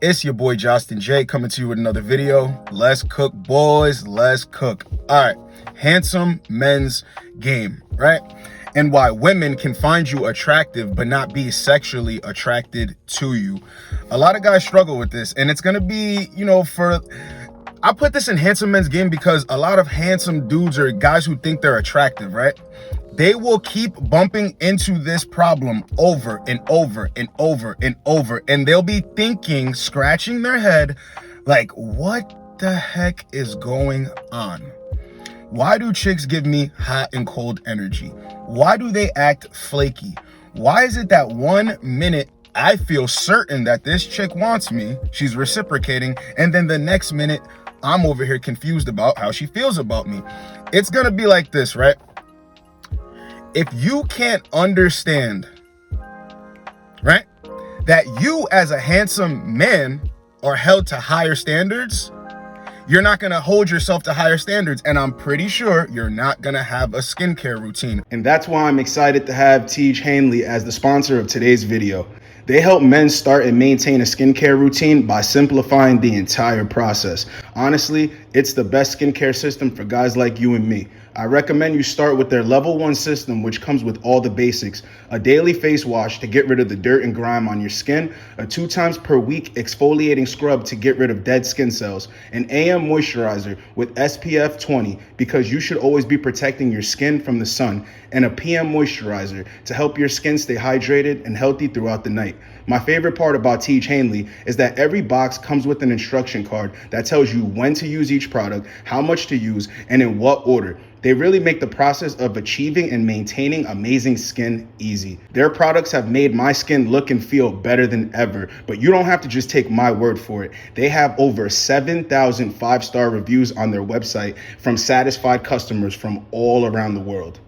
It's your boy Justin J coming to you with another video. Let's cook, boys. Let's cook. All right, handsome men's game, right? And why women can find you attractive but not be sexually attracted to you. A lot of guys struggle with this, and it's gonna be, I put this in handsome men's game because a lot of handsome dudes are guys who think they're attractive, right? They will keep bumping into this problem over and over and over and over. And they'll be thinking, scratching their head, like, what the heck is going on? Why do chicks give me hot and cold energy? Why do they act flaky? Why is it that 1 minute I feel certain that this chick wants me, she's reciprocating, and then the next minute I'm over here confused about how she feels about me? It's gonna be like this, right? If you can't understand, right, that you as a handsome man are held to higher standards, you're not going to hold yourself to higher standards. And I'm pretty sure you're not going to have a skincare routine. And that's why I'm excited to have Tiege Hanley as the sponsor of today's video. They help men start and maintain a skincare routine by simplifying the entire process. Honestly, it's the best skincare system for guys like you and me. I recommend you start with their level 1 system, which comes with all the basics: a daily face wash to get rid of the dirt and grime on your skin, a 2 times per week exfoliating scrub to get rid of dead skin cells, an AM moisturizer with SPF 20 because you should always be protecting your skin from the sun, and a PM moisturizer to help your skin stay hydrated and healthy throughout the night. My favorite part about Tiege Hanley is that every box comes with an instruction card that tells you when to use each product, how much to use, and in what order. They really make the process of achieving and maintaining amazing skin easy. Their products have made my skin look and feel better than ever, but you don't have to just take my word for it. They have over 7,000 5-star reviews on their website from satisfied customers from all around the world.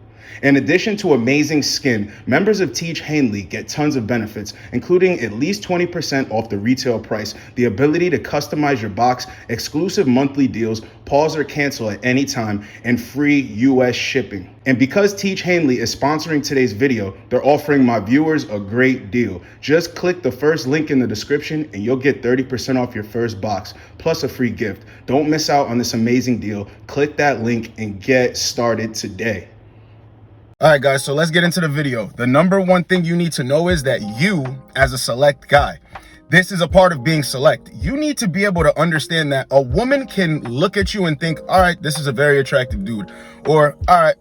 In addition to amazing skin, members of Tiege Hanley get tons of benefits, including at least 20% off the retail price, the ability to customize your box, exclusive monthly deals, pause or cancel at any time, and free US shipping. And because Tiege Hanley is sponsoring today's video, they're offering my viewers a great deal. Just click the first link in the description and you'll get 30% off your first box, plus a free gift. Don't miss out on this amazing deal. Click that link and get started today. All right, guys, so let's get into the video. The number one thing you need to know is that you, as a select guy, this is a part of being select. You need to be able to understand that a woman can look at you and think, all right, this is a very attractive dude. Or, all right,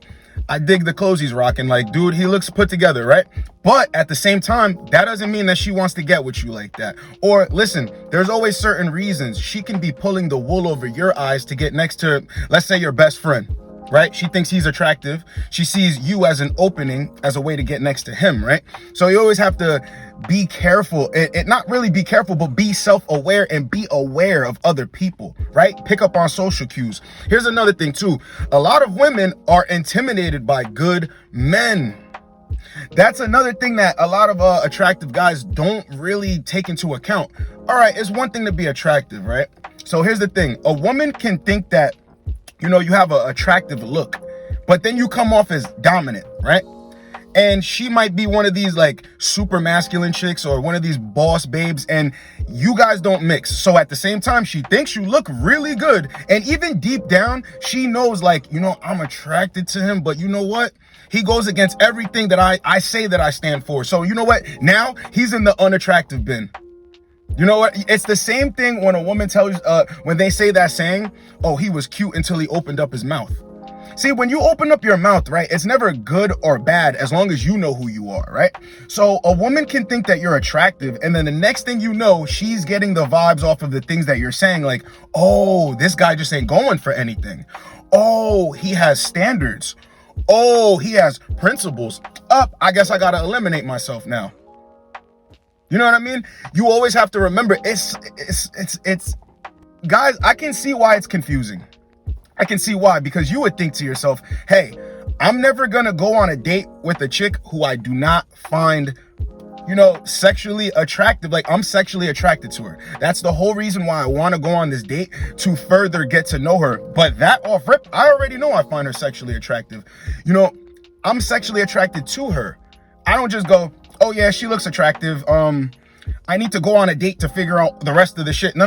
I dig the clothes he's rocking. Like, dude, he looks put together, right? But at the same time, that doesn't mean that she wants to get with you like that. Or listen, there's always certain reasons. She can be pulling the wool over your eyes to get next to, let's say, your best friend. Right? She thinks he's attractive. She sees you as an opening, as a way to get next to him, right? So you always have to be careful, and not really be careful, but be self-aware and be aware of other people, right? Pick up on social cues. Here's another thing too. A lot of women are intimidated by good men. That's another thing that a lot of attractive guys don't really take into account. All right, it's one thing to be attractive, right? So here's the thing. A woman can think that you have an attractive look, but then you come off as dominant, right? And she might be one of these like super masculine chicks or one of these boss babes, and you guys don't mix. So at the same time, she thinks you look really good. And even deep down, she knows like, I'm attracted to him, but you know what? He goes against everything that I say that I stand for. So you know what? Now he's in the unattractive bin. You know what? It's the same thing when a woman tells, when they say that saying, oh, he was cute until he opened up his mouth. See, when you open up your mouth, right, it's never good or bad as long as you know who you are, right? So a woman can think that you're attractive, and then the next thing you know, she's getting the vibes off of the things that you're saying, like, oh, this guy just ain't going for anything. Oh, he has standards. Oh, he has principles. I guess I gotta eliminate myself now. You know what I mean? You always have to remember, it's guys, I can see why it's confusing. I can see why, because you would think to yourself, hey, I'm never gonna go on a date with a chick who I do not find, sexually attractive. Like, I'm sexually attracted to her. That's the whole reason why I want to go on this date, to further get to know her. But that off rip, I already know I find her sexually attractive. I'm sexually attracted to her. I don't just go, oh yeah, she looks attractive. I need to go on a date to figure out the rest of the shit. No.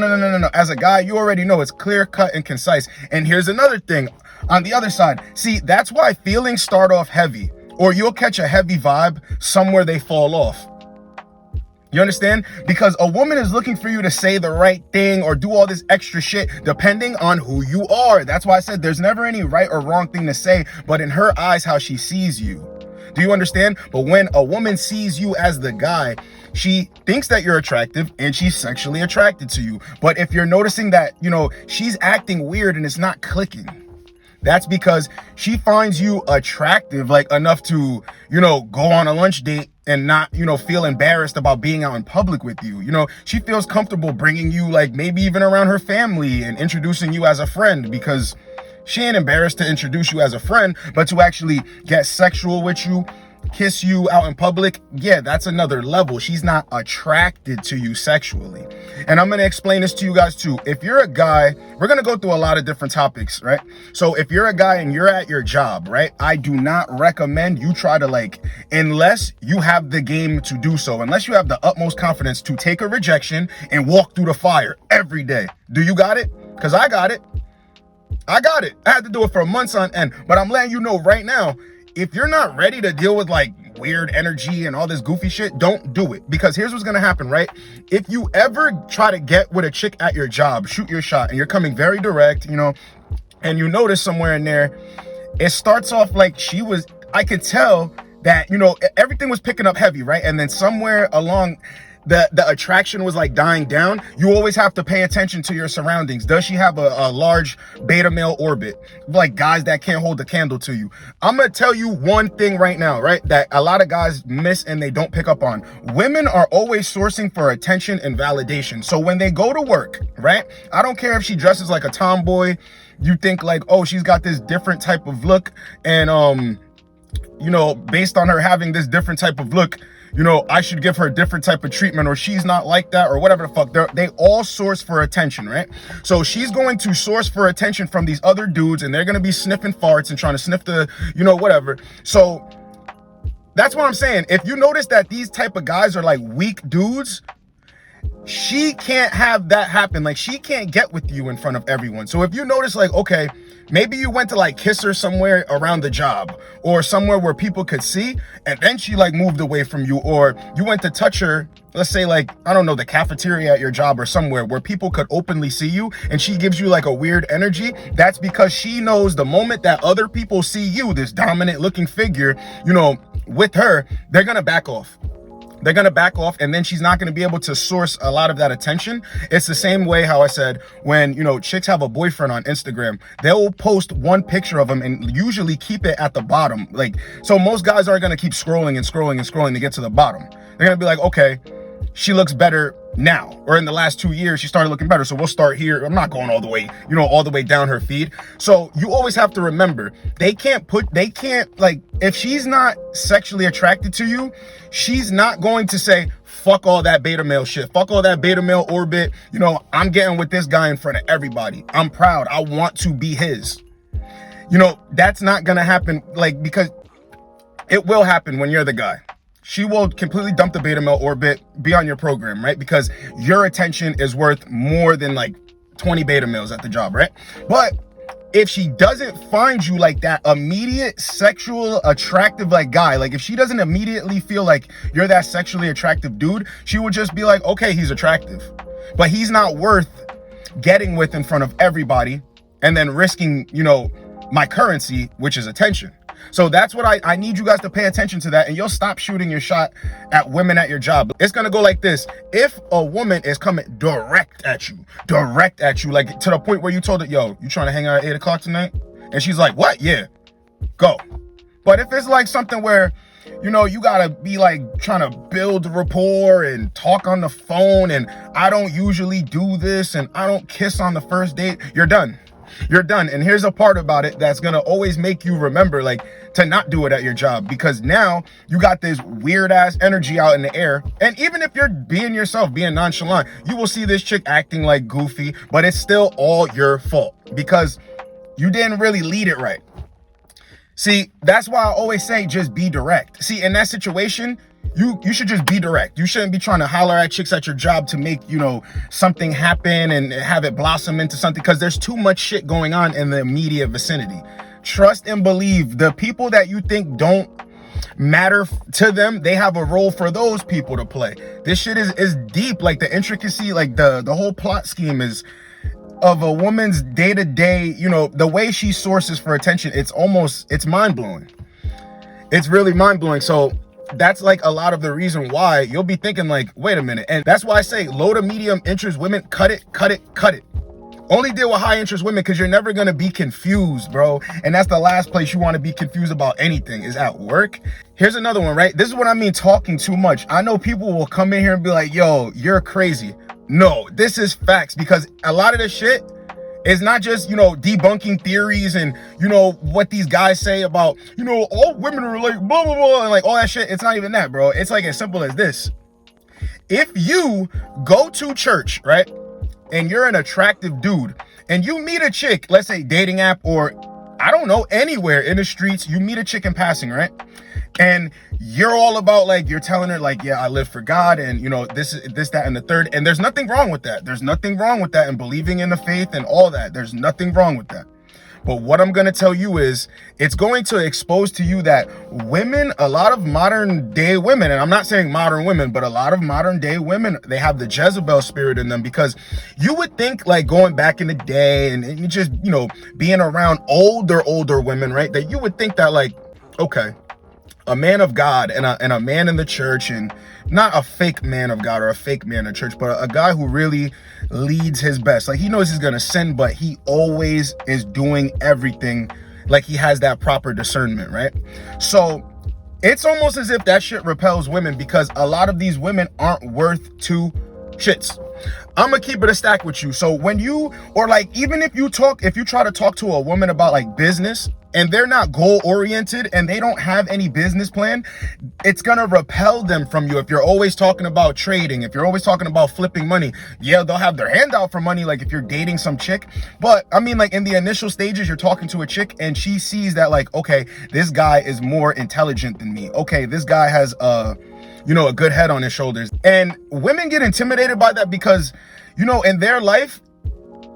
As a guy, you already know it's clear cut and concise. And here's another thing on the other side. See, that's why feelings start off heavy, or you'll catch a heavy vibe somewhere they fall off. You understand? Because a woman is looking for you to say the right thing or do all this extra shit depending on who you are. That's why I said there's never any right or wrong thing to say, but in her eyes, how she sees you. Do you understand? But when a woman sees you as the guy, she thinks that you're attractive and she's sexually attracted to you. But if you're noticing that, she's acting weird and it's not clicking, that's because she finds you attractive, like enough to, go on a lunch date and not, feel embarrassed about being out in public with you. She feels comfortable bringing you, like, maybe even around her family and introducing you as a friend, because she ain't embarrassed to introduce you as a friend, but to actually get sexual with you, kiss you out in public, yeah, that's another level. She's not attracted to you sexually. And I'm going to explain this to you guys too. If you're a guy, we're going to go through a lot of different topics, right? So if you're a guy and you're at your job, right, I do not recommend you try to, unless you have the game to do so, unless you have the utmost confidence to take a rejection and walk through the fire every day. Do you got it? Because I got it. I had to do it for months on end, but I'm letting you know right now, if you're not ready to deal with weird energy and all this goofy shit, don't do it. Because here's what's gonna happen, right? If you ever try to get with a chick at your job, shoot your shot, and you're coming very direct, and you notice somewhere in there, it starts off like I could tell that, everything was picking up heavy, right? And then somewhere along the attraction was dying down. You always have to pay attention to your surroundings. Does she have a large beta male orbit? Guys that can't hold the candle to you. I'm gonna tell you one thing right now, right? That a lot of guys miss and they don't pick up on. Women are always sourcing for attention and validation. So when they go to work, right? I don't care if she dresses like a tomboy. You think oh, she's got this different type of look, and based on her having this different type of look, I should give her a different type of treatment, or she's not like that, or whatever the fuck. They all source for attention, right? So she's going to source for attention from these other dudes, and they're going to be sniffing farts and trying to sniff the, whatever. So that's what I'm saying. If you notice that these type of guys are weak dudes, she can't have that happen. She can't get with you in front of everyone. So if you notice, okay, maybe you went to kiss her somewhere around the job or somewhere where people could see, and then she moved away from you, or you went to touch her, let's say I don't know, the cafeteria at your job or somewhere where people could openly see you, and she gives you a weird energy. That's because she knows the moment that other people see you, this dominant looking figure, with her, they're gonna back off. They're going to back off, and then she's not going to be able to source a lot of that attention. It's the same way how I said when, chicks have a boyfriend on Instagram, they'll post one picture of him and usually keep it at the bottom. So most guys aren't going to keep scrolling and scrolling and scrolling to get to the bottom. They're going to be okay, she looks better now, or in the last 2 years, she started looking better. So we'll start here. I'm not going all the way, all the way down her feed. So you always have to remember, if she's not sexually attracted to you, she's not going to say, fuck all that beta male shit. Fuck all that beta male orbit. I'm getting with this guy in front of everybody. I'm proud. I want to be his. That's not going to happen, because it will happen when you're the guy. She will completely dump the beta male orbit, be on your program, right? Because your attention is worth more than 20 beta males at the job, right? But if she doesn't find you that immediate sexual attractive guy, if she doesn't immediately feel you're that sexually attractive dude, she would just be okay, he's attractive, but he's not worth getting with in front of everybody and then risking, my currency, which is attention. So that's what I need you guys to pay attention to that, and you'll stop shooting your shot at women at your job. It's going to go like this. If a woman is coming direct at you, to the point where you told her, yo, you trying to hang out at 8 o'clock tonight? And she's like, what? Yeah, go. But if it's something where, you got to be trying to build rapport and talk on the phone, and I don't usually do this, and I don't kiss on the first date, you're done. You're done. And here's a part about it that's going to always make you remember, to not do it at your job, because now you got this weird ass energy out in the air. And even if you're being yourself, being nonchalant, you will see this chick acting goofy, but it's still all your fault because you didn't really lead it right. See, that's why I always say just be direct. See, in that situation, You should just be direct. You shouldn't be trying to holler at chicks at your job to make, you know, something happen and have it blossom into something, because there's too much shit going on in the immediate vicinity. Trust and believe the people that you think don't matter to them, they have a role for those people to play. This shit is deep. Like, the intricacy, like the whole plot scheme is of a woman's day-to-day, you know, the way she sources for attention, it's mind-blowing. It's really mind-blowing. So that's like a lot of the reason why you'll be thinking like, wait a minute. And that's why I say low to medium interest women, cut it. Only deal with high interest women, because you're never going to be confused, bro. And that's the last place you want to be confused about anything, is at work. Here's another one, right? This is what I mean talking too much. I know people will come in here and be like, yo, you're crazy. No, this is facts, because a lot of this shit is not just, you know, debunking theories and, you know, what these guys say about, you know, all women are like blah, blah, blah, and like all that shit. It's not even that, bro. It's like as simple as this. If you go to church, right, and you're an attractive dude and you meet a chick, let's say dating app or I don't know, anywhere in the streets, you meet a chick in passing, right? And you're all about like, you're telling her like, yeah, I live for God and, you know, this, that, and the third. And there's nothing wrong with that. There's nothing wrong with that, and believing in the faith and all that. There's nothing wrong with that. But what I'm going to tell you is it's going to expose to you that women, a lot of modern day women, and I'm not saying modern women, but a lot of modern day women, they have the Jezebel spirit in them, because you would think like going back in the day and you just, you know, being around older women, right? That you would think that like, okay, a man of God and a man in the church, and not a fake man of God or a fake man in church, but a guy who really leads his best. Like, he knows he's gonna sin, but he always is doing everything like he has that proper discernment, right? So it's almost as if that shit repels women, because a lot of these women aren't worth two shits. I'm gonna keep it a stack with you. So when you, or like, even if you try to talk to a woman about like business, and they're not goal oriented and they don't have any business plan, it's gonna repel them from you. If you're always talking about trading, if you're always talking about flipping money, yeah, they'll have their hand out for money, like if you're dating some chick. But I mean, like in the initial stages, you're talking to a chick and she sees that like, okay, this guy is more intelligent than me. Okay, this guy has you know, a good head on his shoulders. And women get intimidated by that because, you know, in their life,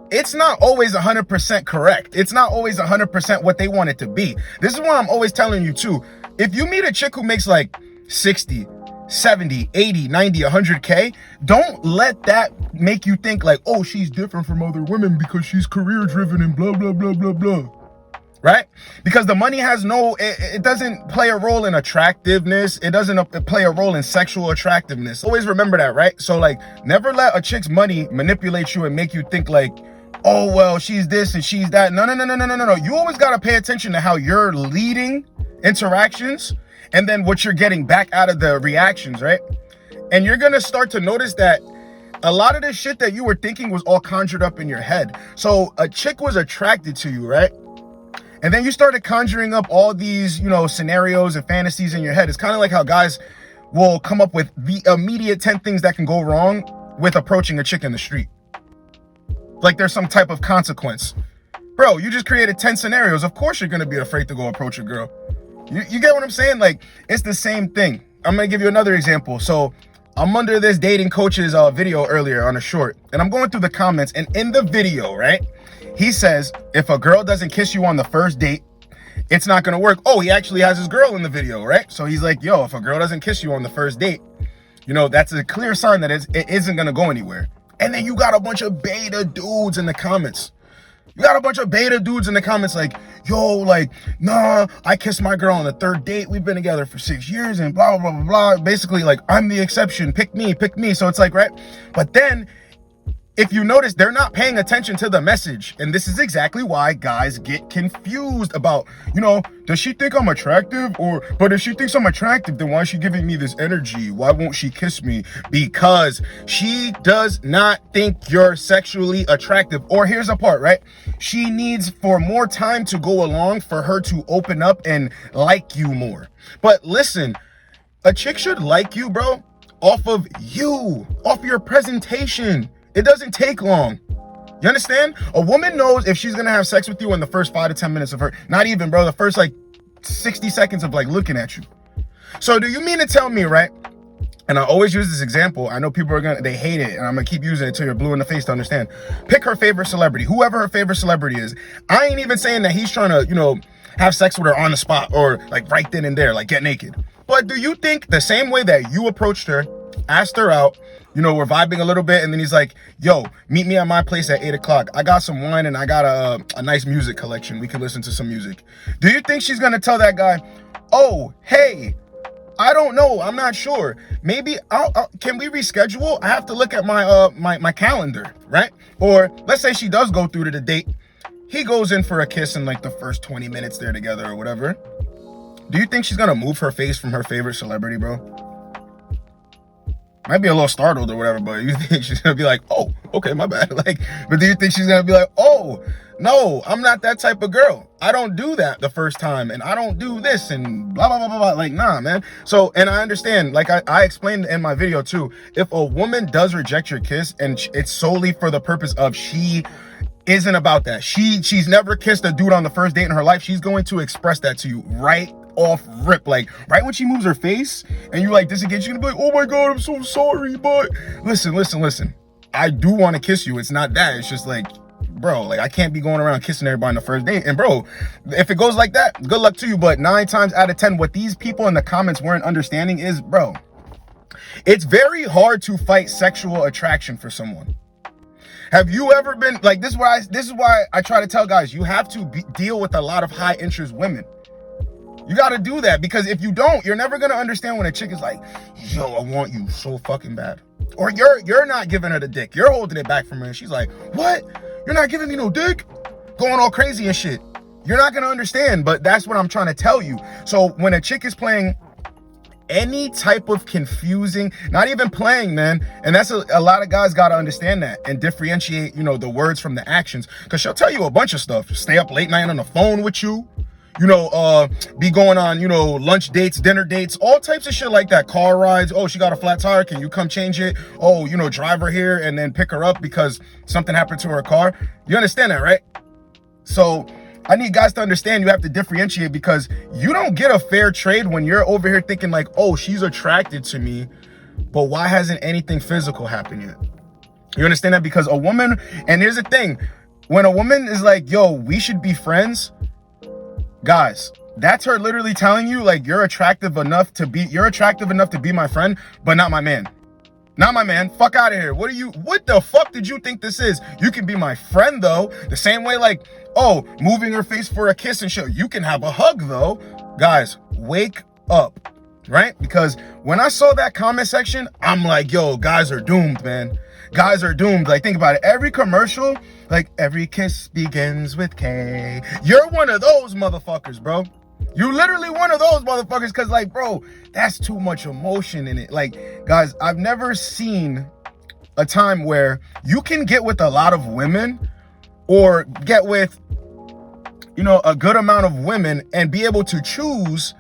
it's not always 100% correct. It's not always 100% what they want it to be. This is why I'm always telling you too, if you meet a chick who makes like 60, 70, 80, 90, 100K, don't let that make you think like, oh, she's different from other women because she's career driven and blah, blah, blah, blah, blah. Right? Because the money has it doesn't play a role in attractiveness. It doesn't play a role in sexual attractiveness. Always remember that, right? So like, never let a chick's money manipulate you and make you think like, oh, well, she's this and she's that. No. You always got to pay attention to how you're leading interactions and then what you're getting back out of the reactions, right? And you're going to start to notice that a lot of this shit that you were thinking was all conjured up in your head. So a chick was attracted to you, right? And then you started conjuring up all these, you know, scenarios and fantasies in your head. It's kind of like how guys will come up with the immediate 10 things that can go wrong with approaching a chick in the street. Like there's some type of consequence. Bro, you just created 10 scenarios. Of course you're going to be afraid to go approach a girl. You get what I'm saying? Like, it's the same thing. I'm going to give you another example. So I'm under this dating coach's video earlier on a short, and I'm going through the comments, and in the video, right, he says, if a girl doesn't kiss you on the first date, it's not going to work. Oh, he actually has his girl in the video, right? So he's like, yo, if a girl doesn't kiss you on the first date, you know, that's a clear sign that it isn't going to go anywhere. And then you got a bunch of beta dudes in the comments. Like, yo, like, nah, I kissed my girl on the third date. We've been together for 6 years and blah, blah, blah, blah. Basically, like, I'm the exception. Pick me. So it's like, right? But then, if you notice, they're not paying attention to the message. And this is exactly why guys get confused about, you know, does she think I'm attractive? But if she thinks I'm attractive, then why is she giving me this energy? Why won't she kiss me? Because she does not think you're sexually attractive. Or here's a part, right? She needs for more time to go along for her to open up and like you more. But listen, a chick should like you, bro, off of your presentation. It doesn't take long. You understand? A woman knows if she's going to have sex with you in the first 5 to 10 minutes of her, not even, bro, the first like 60 seconds of like looking at you. So do you mean to tell me, right? And I always use this example. I know people are they hate it, and I'm gonna keep using it till you're blue in the face to understand. Pick her favorite celebrity, whoever her favorite celebrity is. I ain't even saying that he's trying to, have sex with her on the spot or like right then and there, like get naked. But do you think the same way that you approached her, asked her out, we're vibing a little bit, and then he's like, yo, meet me at my place at 8 o'clock. I got some wine and I got a nice music collection. We can listen to some music. Do you think she's gonna tell that guy, oh, hey, I don't know, I'm not sure, maybe can we reschedule? I have to look at my my calendar, right? Or let's say she does go through to the date. He goes in for a kiss in like the first 20 minutes they're together or whatever. Do you think she's gonna move her face from her favorite celebrity, bro? Might be a little startled or whatever, but you think she's gonna be like, oh, okay, my bad. But do you think she's gonna be like, oh, no, I'm not that type of girl. I don't do that the first time, and I don't do this, and blah, blah, blah, blah, blah. Like, nah, man. So, and I understand, like I explained in my video too, if a woman does reject your kiss and it's solely for the purpose of she isn't about that. She's never kissed a dude on the first date in her life. She's going to express that to you right off rip, like right when she moves her face and you like disengage, you're gonna be like, oh my god, I'm so sorry, but listen, I do want to kiss you. It's not that, it's just like, bro, like I can't be going around kissing everybody on the first date. And bro, if it goes like that, good luck to you. But 9 times out of 10, what these people in the comments weren't understanding is, bro, it's very hard to fight sexual attraction for someone. Have you ever been like, this is why I try to tell guys, you have to deal with a lot of high interest women. You got to do that, because if you don't, you're never going to understand when a chick is like, yo, I want you so fucking bad. Or you're not giving her the dick. You're holding it back from her. And she's like, what? You're not giving me no dick? Going all crazy and shit. You're not going to understand, but that's what I'm trying to tell you. So when a chick is playing any type of confusing, not even playing, man, and that's a lot of guys got to understand that and differentiate, the words from the actions, because she'll tell you a bunch of stuff. Stay up late night on the phone with you. Be going on, lunch dates, dinner dates, all types of shit like that. Car rides. Oh, she got a flat tire. Can you come change it? Oh, drive her here and then pick her up because something happened to her car. You understand that, right? So I need guys to understand you have to differentiate, because you don't get a fair trade when you're over here thinking like, oh, she's attracted to me, but why hasn't anything physical happened yet? You understand that? Because a woman, and here's the thing, when a woman is like, yo, we should be friends, guys, that's her literally telling you like, you're attractive enough to be my friend, but not my man. Not my man. Fuck out of here. What the fuck did you think this is? You can be my friend though. The same way like, oh, moving her face for a kiss and shit. You can have a hug though. Guys, wake up, right? Because when I saw that comment section, I'm like, yo, guys are doomed, man. Guys are doomed. Like, think about it. Every commercial, like, every kiss begins with K. You're one of those motherfuckers, bro. You literally one of those motherfuckers, because like, bro, that's too much emotion in it. Like, guys, I've never seen a time where you can get with a lot of women or get with, a good amount of women and be able to choose,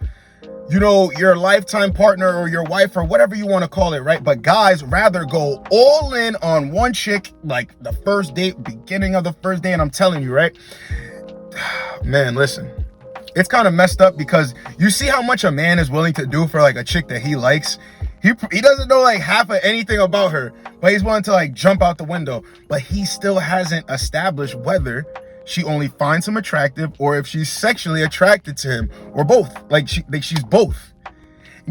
your lifetime partner or your wife or whatever you want to call it, right? But guys rather go all in on one chick, like the first date, beginning of the first day. And I'm telling you, right? Man, listen. It's kind of messed up, because you see how much a man is willing to do for like a chick that he likes. He doesn't know like half of anything about her, but he's willing to like jump out the window. But he still hasn't established whether she only finds him attractive or if she's sexually attracted to him, or both. Like she's both.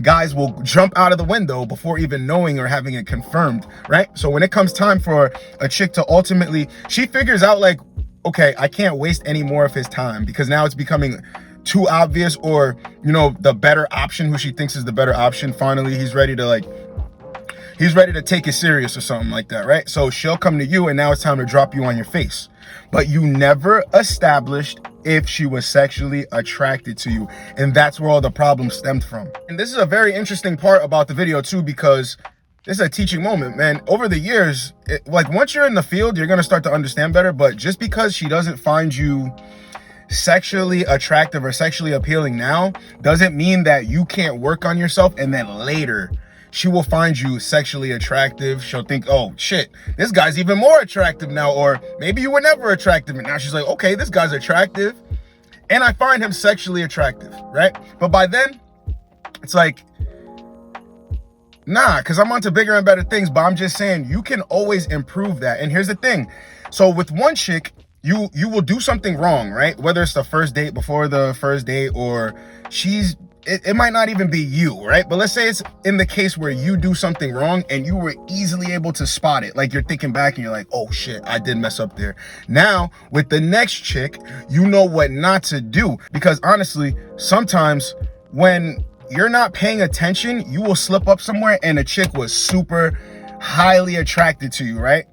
Guys will jump out of the window before even knowing or having it confirmed, right? So when it comes time for a chick to ultimately, she figures out like, okay, I can't waste any more of his time, because now it's becoming too obvious, or the better option, who she thinks is the better option, finally he's ready to take it serious or something like that, right? So she'll come to you, and now it's time to drop you on your face. But you never established if she was sexually attracted to you, and that's where all the problems stemmed from. And this is a very interesting part about the video too, because this is a teaching moment, man. Over the years, like once you're in the field, you're gonna start to understand better. But just because she doesn't find you sexually attractive or sexually appealing now doesn't mean that you can't work on yourself, and then later she will find you sexually attractive. She'll think, oh shit, this guy's even more attractive now, or maybe you were never attractive and now she's like, okay, this guy's attractive and I find him sexually attractive, right? But by then It's like, nah, because I'm onto bigger and better things, but I'm just saying you can always improve that. And here's the thing. So with one chick, you will do something wrong, right? Whether it's the first date, before the first date, or it might not even be you, right? But let's say it's in the case where you do something wrong and you were easily able to spot it. Like you're thinking back and you're like, oh shit, I did mess up there. Now with the next chick, you know what not to do, because honestly, sometimes when you're not paying attention, you will slip up somewhere and a chick was super highly attracted to you, right?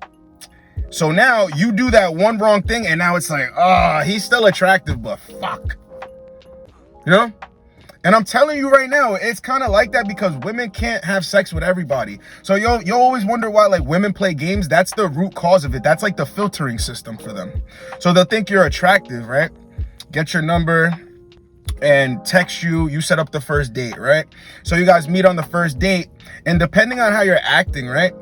So now you do that one wrong thing and now it's like, he's still attractive, but fuck. You know? And I'm telling you right now, it's kind of like that because women can't have sex with everybody. So you'll always wonder why like women play games. That's the root cause of it. That's like the filtering system for them. So they'll think you're attractive, right? Get your number and text you, you set up the first date, right? So you guys meet on the first date, and depending on how you're acting, right?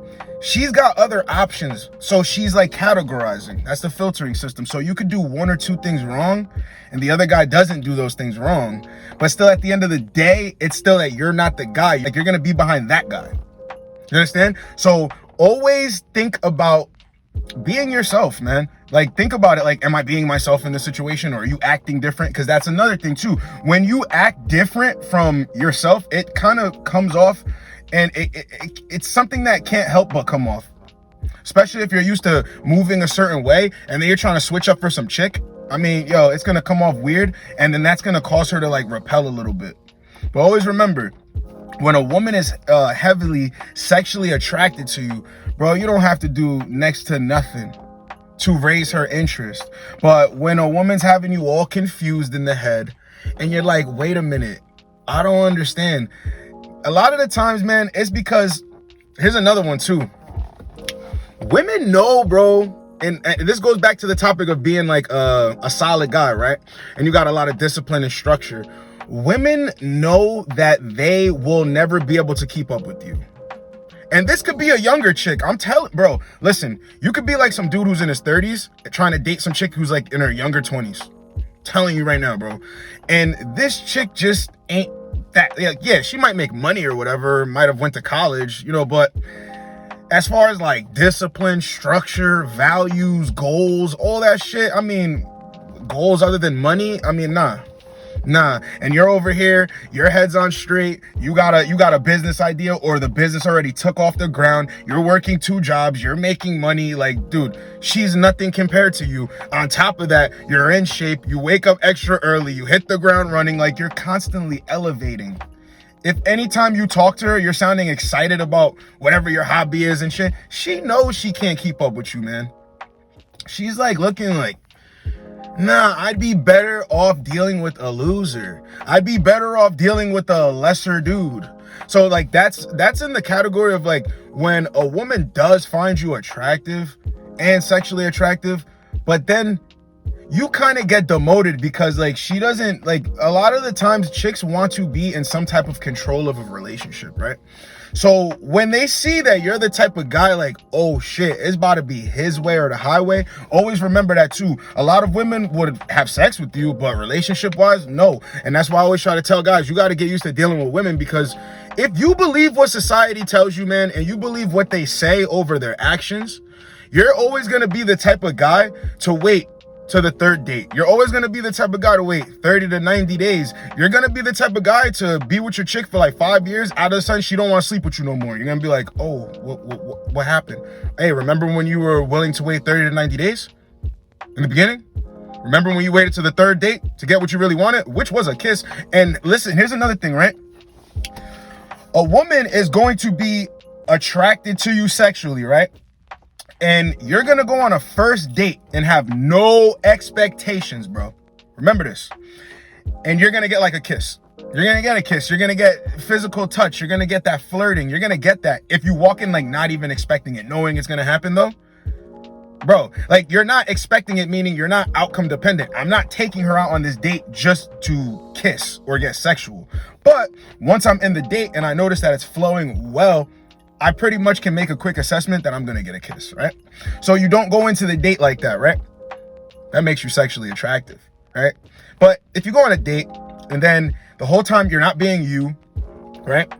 She's got other options. So she's like categorizing. That's the filtering system. So you could do one or two things wrong and the other guy doesn't do those things wrong. But still at the end of the day, it's still that you're not the guy. Like you're going to be behind that guy. You understand? So always think about being yourself, man. Like think about it. Like, am I being myself in this situation, or are you acting different? Because that's another thing too. When you act different from yourself, it kind of comes off, and it's something that can't help but come off. Especially if you're used to moving a certain way and then you're trying to switch up for some chick. I mean, yo, it's gonna come off weird, and then that's gonna cause her to like repel a little bit. But always remember, when a woman is heavily sexually attracted to you, bro, you don't have to do next to nothing to raise her interest. But when a woman's having you all confused in the head and you're like, wait a minute, I don't understand. A lot of the times, man, it's because, here's another one too. Women know, bro, and this goes back to the topic of being like a solid guy, right? And you got a lot of discipline and structure. Women know that they will never be able to keep up with you. And this could be a younger chick. I'm telling, bro, listen, you could be like some dude who's in his 30s trying to date some chick who's like in her younger 20s. Telling you right now, bro. And this chick just ain't that, yeah, she might make money or whatever, might have went to college, you know, but as far as like discipline, structure, values, goals, all that shit, I mean, goals other than money, I mean, nah. And you're over here, your head's on straight, you got a business idea, or the business already took off the ground, you're working 2 jobs, you're making money, like, dude, she's nothing compared to you. On top of that, you're in shape, you wake up extra early, you hit the ground running, like you're constantly elevating. If anytime you talk to her, you're sounding excited about whatever your hobby is and shit, she knows she can't keep up with you, man. She's like looking like, nah, I'd be better off dealing with a loser. I'd be better off dealing with a lesser dude. So like that's in the category of like when a woman does find you attractive and sexually attractive, but then you kind of get demoted because like she doesn't, like a lot of the times chicks want to be in some type of control of a relationship, right? So when they see that you're the type of guy like, oh shit, it's about to be his way or the highway, always remember that too. A lot of women would have sex with you, but relationship wise, no. And that's why I always try to tell guys, you got to get used to dealing with women, because if you believe what society tells you, man, and you believe what they say over their actions, you're always going to be the type of guy to wait to the 3rd date. You're always going to be the type of guy to wait 30 to 90 days. You're going to be the type of guy to be with your chick for like 5 years. Out of the sudden, she don't want to sleep with you no more. You're going to be like, oh, what happened? Hey, remember when you were willing to wait 30 to 90 days in the beginning? Remember when you waited to the 3rd date to get what you really wanted, which was a kiss? And listen, here's another thing, right? A woman is going to be attracted to you sexually, right? And you're going to go on a first date and have no expectations, bro. Remember this. And you're going to get like a kiss. You're going to get a kiss. You're going to get physical touch. You're going to get that flirting. You're going to get that. If you walk in like not even expecting it, knowing it's going to happen though, bro, like you're not expecting it, meaning you're not outcome dependent. I'm not taking her out on this date just to kiss or get sexual. But once I'm in the date and I notice that it's flowing well, I pretty much can make a quick assessment that I'm going to get a kiss, right? So you don't go into the date like that, right? That makes you sexually attractive, right? But if you go on a date and then the whole time you're not being you, right?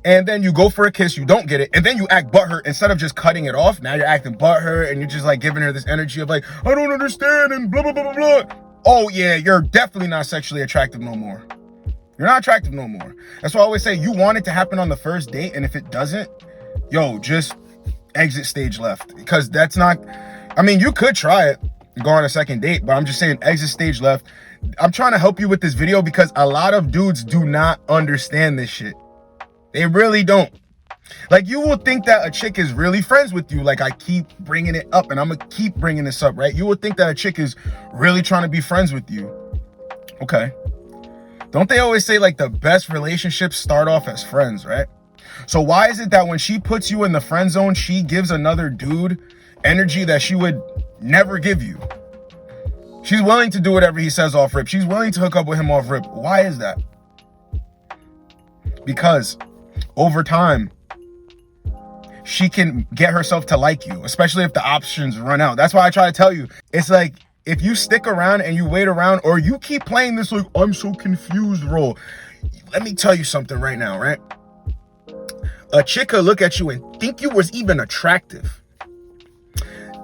And then you go for a kiss, you don't get it, and then you act butthurt instead of just cutting it off. Now you're acting butthurt, and you're just like giving her this energy of like, I don't understand, and blah, blah, blah, blah, blah. Oh yeah, you're definitely not sexually attractive no more. You're not attractive no more. That's why I always say, you want it to happen on the first date, and if it doesn't, yo, just exit stage left. Because that's not, I mean, you could try it, go on a second date, but I'm just saying exit stage left. I'm trying to help you with this video because a lot of dudes do not understand this shit. They really don't. Like, you will think that a chick is really friends with you. Like, I keep bringing it up, and I'm gonna keep bringing this up, right? You would think that a chick is really trying to be friends with you. Okay. Don't they always say, like, the best relationships start off as friends, right? So why is it that when she puts you in the friend zone, she gives another dude energy that she would never give you? She's willing to do whatever he says off rip. She's willing to hook up with him off rip. Why is that? Because over time, she can get herself to like you, especially if the options run out. That's why I try to tell you, it's like, if you stick around and you wait around, or you keep playing this like, I'm so confused role, let me tell you something right now, right? A chick could look at you and think you was even attractive.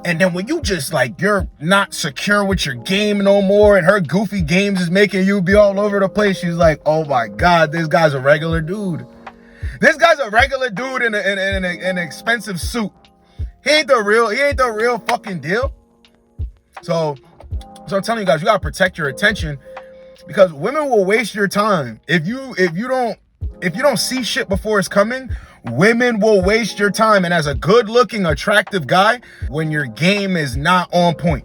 And then when you just like, you're not secure with your game no more, and her goofy games is making you be all over the place, she's like, oh my God, this guy's a regular dude. This guy's a regular dude in an expensive suit. He ain't the real fucking deal. So I'm telling you guys, you gotta protect your attention, because women will waste your time. If you don't see shit before it's coming, women will waste your time. And as a good-looking, attractive guy, when your game is not on point,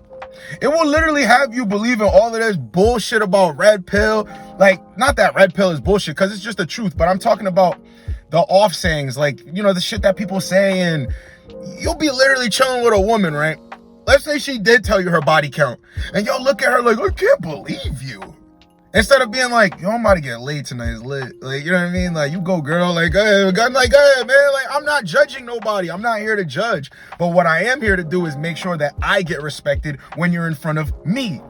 it will literally have you believing all of this bullshit about red pill. Like, not that red pill is bullshit, because it's just the truth, but I'm talking about the off sayings, like, you know, the shit that people say. And you'll be literally chilling with a woman, right? Let's say she did tell you her body count, and y'all look at her like, I can't believe you. Instead of being like, yo, I'm about to get laid tonight, it's lit. Like, you know what I mean? Like, you go, girl. Like, I'm like, hey, man, like, I'm not judging nobody. I'm not here to judge. But what I am here to do is make sure that I get respected when you're in front of me.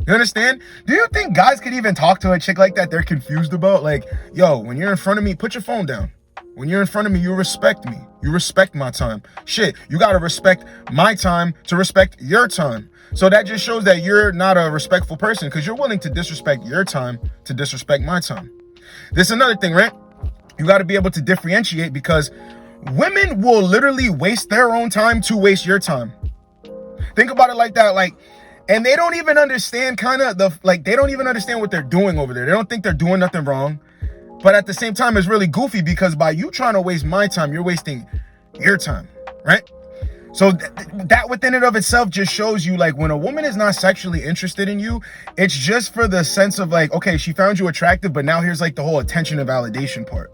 You understand? Do you think guys could even talk to a chick like that they're confused about? Like, yo, when you're in front of me, put your phone down. When you're in front of me, you respect me. You respect my time. Shit, you gotta respect my time to respect your time. So that just shows that you're not a respectful person, because you're willing to disrespect your time to disrespect my time. This is another thing, right? You gotta be able to differentiate, because women will literally waste their own time to waste your time. Think about it like that. Like, and they don't even understand they don't even understand what they're doing over there. They don't think they're doing nothing wrong. But at the same time, it's really goofy, because by you trying to waste my time, you're wasting your time, right? So that within and of itself just shows you, like, when a woman is not sexually interested in you, it's just for the sense of like, okay, she found you attractive, but now here's like the whole attention and validation part.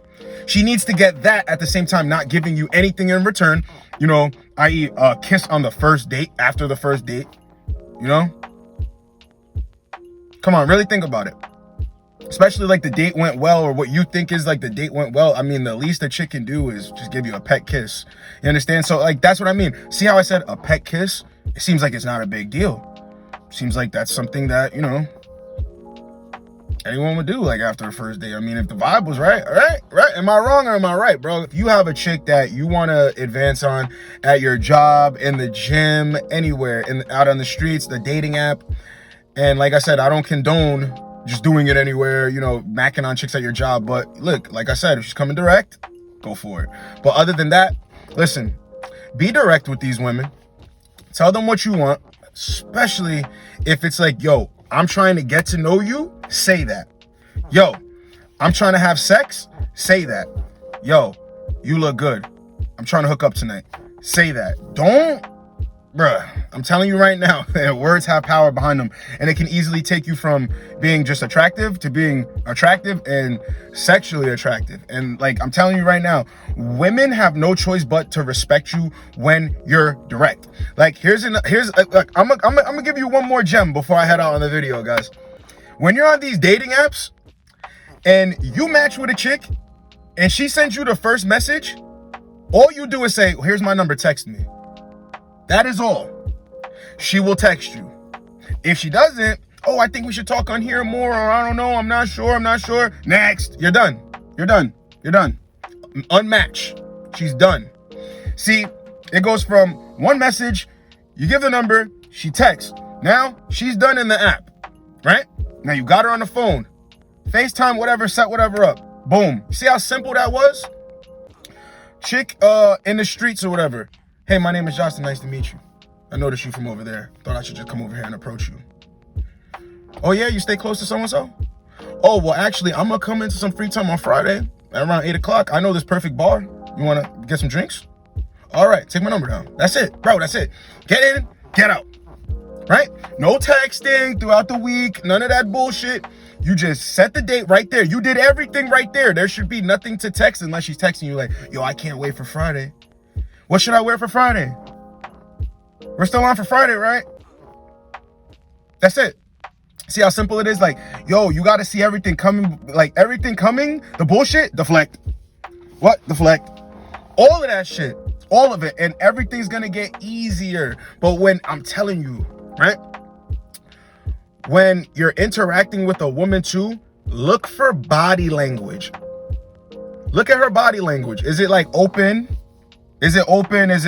She needs to get that at the same time, not giving you anything in return, you know, i.e. a kiss on the first date, after the first date, you know? Come on, really think about it. Especially like the date went well, or what you think is like the date went well. I mean, the least a chick can do is just give you a pet kiss. You understand? So like, that's what I mean. See how I said a pet kiss? It seems like it's not a big deal. Seems like that's something that, you know, anyone would do like after the first date. I mean, if the vibe was right, right? Am I wrong or am I right, bro? If you have a chick that you want to advance on at your job, in the gym, anywhere, out on the streets, the dating app, and like I said, I don't condone just doing it anywhere, you know, macking on chicks at your job. But look, like I said, if she's coming direct, go for it. But other than that, listen, be direct with these women. Tell them what you want, especially if it's like, yo, I'm trying to get to know you, say that. Yo, I'm trying to have sex, say that. Yo, you look good, I'm trying to hook up tonight, say that. Don't, bruh, I'm telling you right now, words have power behind them, and it can easily take you from being just attractive to being attractive and sexually attractive. And like, I'm telling you right now, women have no choice but to respect you when you're direct. Like, look, I'm gonna give you one more gem before I head out on the video, guys. When you're on these dating apps and you match with a chick and she sends you the first message, all you do is say, here's my number, text me. That is all. She will text you. If she doesn't, oh, I think we should talk on here more, or I don't know, I'm not sure. Next, you're done. You're done. You're done. Unmatched. She's done. See, it goes from one message, you give the number, she texts. Now, she's done in the app, right? Now you got her on the phone. FaceTime, whatever, set whatever up. Boom. See how simple that was? Chick in the streets or whatever. Hey, my name is Justin. Nice to meet you. I noticed you from over there. Thought I should just come over here and approach you. Oh, yeah? You stay close to so-and-so? Oh, well, actually, I'm going to come into some free time on Friday at around 8 o'clock. I know this perfect bar. You want to get some drinks? All right, take my number down. That's it, bro. That's it. Get in, get out. Right? No texting throughout the week. None of that bullshit. You just set the date right there. You did everything right there. There should be nothing to text unless she's texting you like, yo, I can't wait for Friday. What should I wear for Friday? We're still on for Friday, right? That's it. See how simple it is? Like, yo, you got to see everything coming. Like, everything coming, the bullshit, deflect. What? Deflect. All of that shit. All of it. And everything's going to get easier. But when, I'm telling you, right? When you're interacting with a woman too, look for body language. Look at her body language. Is it like open? Is it open? Is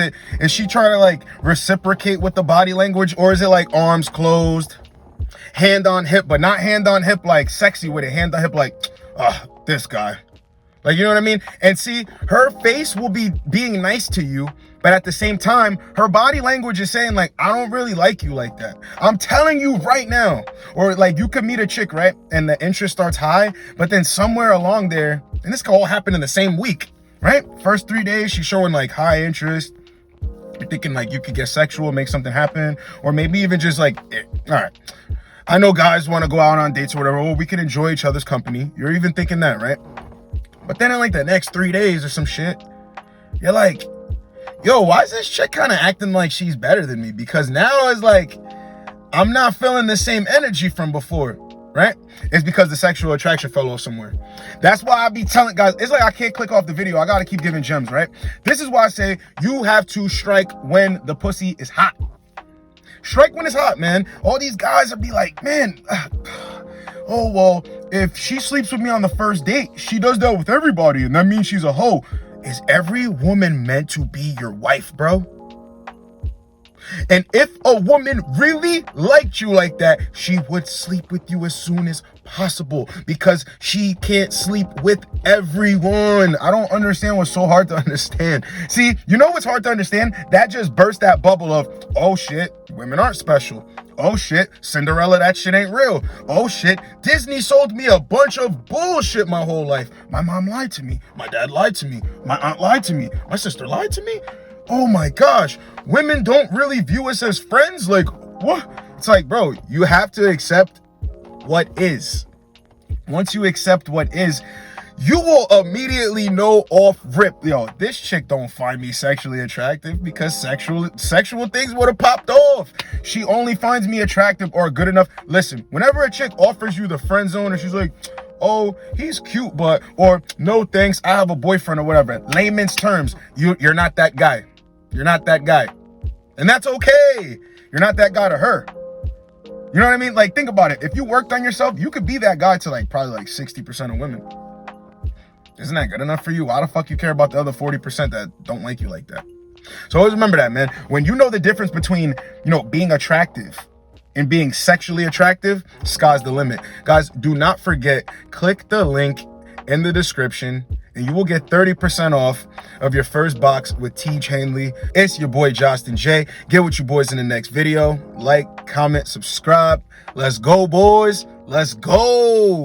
she trying to like reciprocate with the body language? Or is it like arms closed, hand on hip, but not hand on hip like sexy with it, hand on hip like, this guy. Like, you know what I mean? And see, her face will be being nice to you, but at the same time, her body language is saying like, I don't really like you like that. I'm telling you right now. Or like you could meet a chick, right? And the interest starts high, but then somewhere along there, and this could all happen in the same week, right? First 3 days, she's showing like high interest. You're thinking like you could get sexual, make something happen, or maybe even just like, all right. I know guys want to go out on dates or whatever. Well, we can enjoy each other's company. You're even thinking that, right? But then in like the next 3 days or some shit, you're like, yo, why is this chick kind of acting like she's better than me? Because now it's like, I'm not feeling the same energy from before, right? It's because the sexual attraction fell off somewhere. That's why I be telling guys, it's like I can't click off the video. I got to keep giving gems, right? This is why I say you have to strike when the pussy is hot. Strike when it's hot, man. All these guys would be like, man, oh, well, if she sleeps with me on the first date, she does that with everybody, and that means she's a hoe. Is every woman meant to be your wife, bro? And if a woman really liked you like that, she would sleep with you as soon as possible because she can't sleep with everyone. I don't understand what's so hard to understand. See, you know what's hard to understand? That just burst that bubble of, oh shit, women aren't special. Oh shit, Cinderella, that shit ain't real. Oh shit, Disney sold me a bunch of bullshit my whole life. My mom lied to me. My dad lied to me. My aunt lied to me. My sister lied to me. Oh my gosh, women don't really view us as friends. Like, what? It's like, bro, you have to accept what is. Once you accept what is, you will immediately know off rip, yo, this chick don't find me sexually attractive because sexual things would have popped off. She only finds me attractive or good enough. Listen, whenever a chick offers you the friend zone and she's like, oh, he's cute, but, or no thanks, I have a boyfriend or whatever. Layman's terms, you're not that guy. You're not that guy. And that's okay. You're not that guy to her. You know what I mean? Like, think about it. If you worked on yourself, you could be that guy to like probably like 60% of women. Isn't that good enough for you? Why the fuck you care about the other 40% that don't like you like that? So always remember that, man. When you know the difference between, you know, being attractive and being sexually attractive, sky's the limit. Guys, do not forget, click the link in the description and you will get 30% off of your first box with Teej Hanley. It's your boy, Justin J. Get with you boys in the next video. Like, comment, subscribe. Let's go, boys. Let's go.